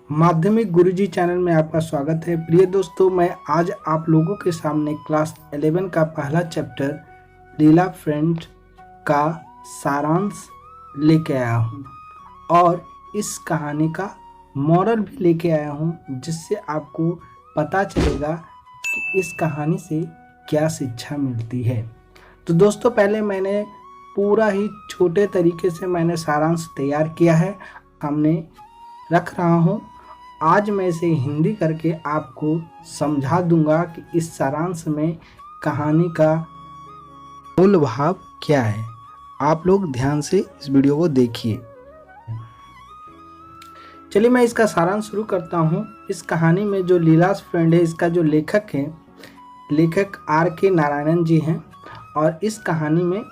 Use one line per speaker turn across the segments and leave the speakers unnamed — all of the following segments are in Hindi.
माध्यमिक गुरुजी चैनल में आपका स्वागत है। प्रिय दोस्तों, मैं आज आप लोगों के सामने क्लास 11 का पहला चैप्टर लीला फ्रेंड का सारांश लेके आया हूँ और इस कहानी का मॉरल भी लेके आया हूँ, जिससे आपको पता चलेगा कि इस कहानी से क्या शिक्षा मिलती है। तो दोस्तों, पहले मैंने पूरा ही छोटे तरीके से मैंने सारांश तैयार किया है, सामने रख रहा हूँ। आज मैं इसे हिंदी करके आपको समझा दूंगा कि इस सारांश में कहानी का मूल भाव क्या है। आप लोग ध्यान से इस वीडियो को देखिए। चलिए मैं इसका सारांश शुरू करता हूँ। इस कहानी में जो लीलास फ्रेंड है, इसका जो लेखक है, लेखक R.K. नारायणन जी हैं। और इस कहानी में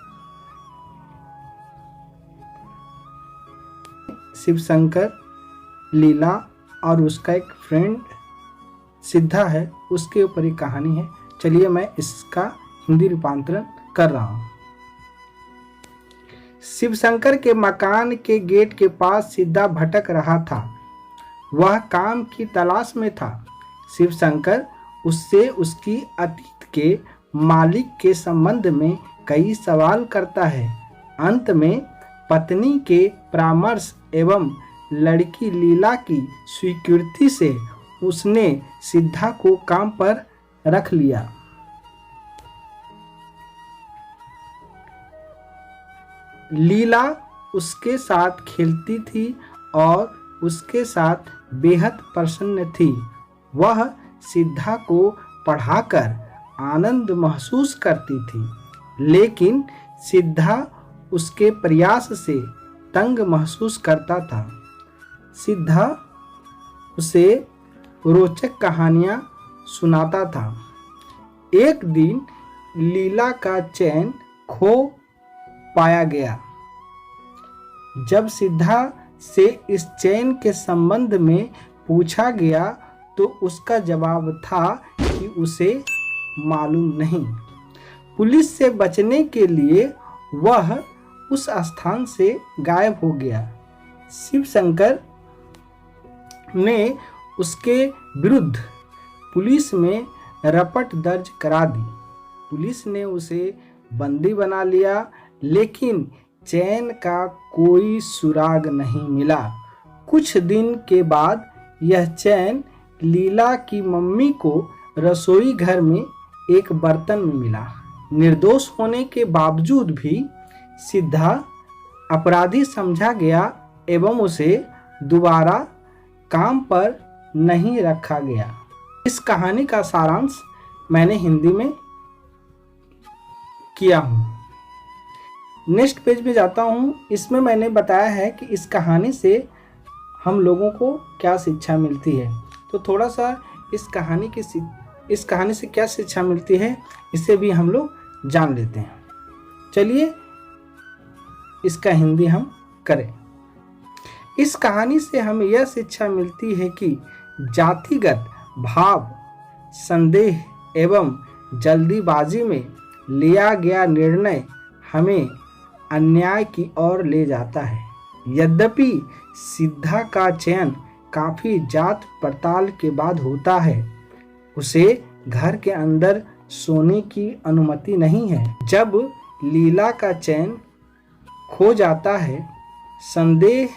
शिव शंकर, लीला और उसका एक फ्रेंड सिद्धा है, उसके ऊपर एक कहानी है। चलिए मैं इसका हिंदी रूपांतरण कर रहा हूँ। शिव शंकर के मकान के गेट के पास सिद्धा भटक रहा था। वह काम की तलाश में था। शिव शंकर उससे उसकी अतीत के मालिक के संबंध में कई सवाल करता है। अंत में पत्नी के परामर्श एवं लड़की लीला की स्वीकृति से उसने सिद्धा को काम पर रख लिया। लीला उसके साथ खेलती थी और उसके साथ बेहद प्रसन्न थी। वह सिद्धा को पढ़ाकर आनंद महसूस करती थी, लेकिन सिद्धा उसके प्रयास से तंग महसूस करता था। सिद्धा उसे रोचक कहानियां सुनाता था। एक दिन लीला का चैन खो पाया गया। जब सिद्धा से इस चैन के संबंध में पूछा गया तो उसका जवाब था कि उसे मालूम नहीं। पुलिस से बचने के लिए वह उस स्थान से गायब हो गया। शिव शंकर ने उसके विरुद्ध पुलिस में रपट दर्ज करा दी। पुलिस ने उसे बंदी बना लिया, लेकिन चैन का कोई सुराग नहीं मिला। कुछ दिन के बाद यह चैन लीला की मम्मी को रसोई घर में एक बर्तन में मिला। निर्दोष होने के बावजूद भी सिद्धा अपराधी समझा गया एवं उसे दोबारा काम पर नहीं रखा गया। इस कहानी का सारांश मैंने हिंदी में किया हूँ। नेक्स्ट पेज पे जाता हूँ। इसमें मैंने बताया है कि इस कहानी से हम लोगों को क्या शिक्षा मिलती है। तो थोड़ा सा इस कहानी से क्या शिक्षा मिलती है, इसे भी हम लोग जान लेते हैं। चलिए इसका हिंदी हम करें। इस कहानी से हमें यह शिक्षा मिलती है कि जातिगत भाव, संदेह एवं जल्दीबाजी में लिया गया निर्णय हमें अन्याय की ओर ले जाता है। यद्यपि सिद्धा का चयन काफी जांच पड़ताल के बाद होता है, उसे घर के अंदर सोने की अनुमति नहीं है। जब लीला का चयन खो जाता है, संदेह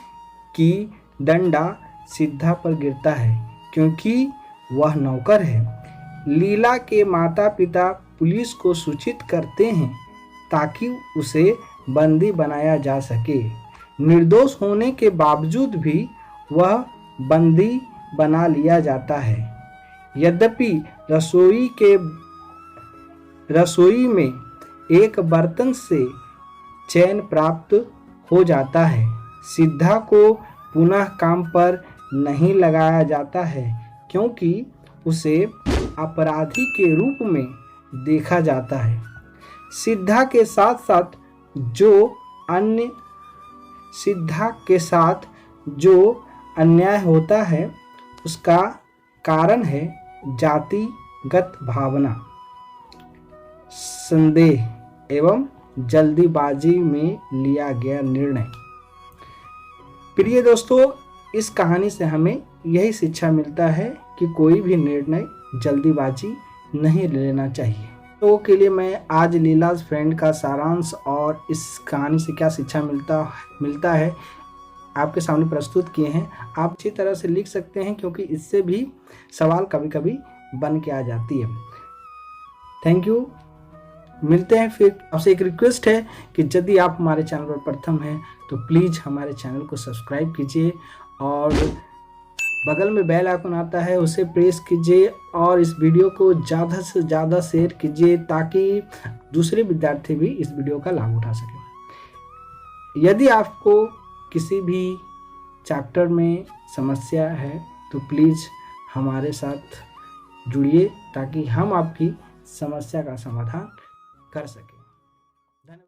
की डंडा सिद्धा पर गिरता है, क्योंकि वह नौकर है। लीला के माता पिता पुलिस को सूचित करते हैं ताकि उसे बंदी बनाया जा सके। निर्दोष होने के बावजूद भी वह बंदी बना लिया जाता है। यद्यपि रसोई में एक बर्तन से चैन प्राप्त हो जाता है, सिद्धा को पुनः काम पर नहीं लगाया जाता है, क्योंकि उसे अपराधी के रूप में देखा जाता है। सिद्धा के साथ जो अन्याय होता है, उसका कारण है जातिगत भावना, संदेह एवं जल्दीबाजी में लिया गया निर्णय। प्रिय दोस्तों, इस कहानी से हमें यही शिक्षा मिलता है कि कोई भी निर्णय जल्दीबाजी नहीं लेना चाहिए। तो के लिए मैं आज लीलाज फ्रेंड का सारांश और इस कहानी से क्या शिक्षा मिलता है आपके सामने प्रस्तुत किए हैं। आप अच्छी तरह से लिख सकते हैं क्योंकि इससे भी सवाल कभी कभी बन के आ जाती है। Thank you. मिलते हैं फिर। आपसे एक रिक्वेस्ट है कि यदि आप हमारे चैनल पर प्रथम हैं तो प्लीज़ हमारे चैनल को सब्सक्राइब कीजिए और बगल में बेल आइकन आता है उसे प्रेस कीजिए और इस वीडियो को ज़्यादा से ज़्यादा शेयर कीजिए ताकि दूसरे विद्यार्थी भी इस वीडियो का लाभ उठा सकें। यदि आपको किसी भी चैप्टर में समस्या है तो प्लीज़ हमारे साथ जुड़िए ताकि हम आपकी समस्या का समाधान कर सकें। धन्यवाद।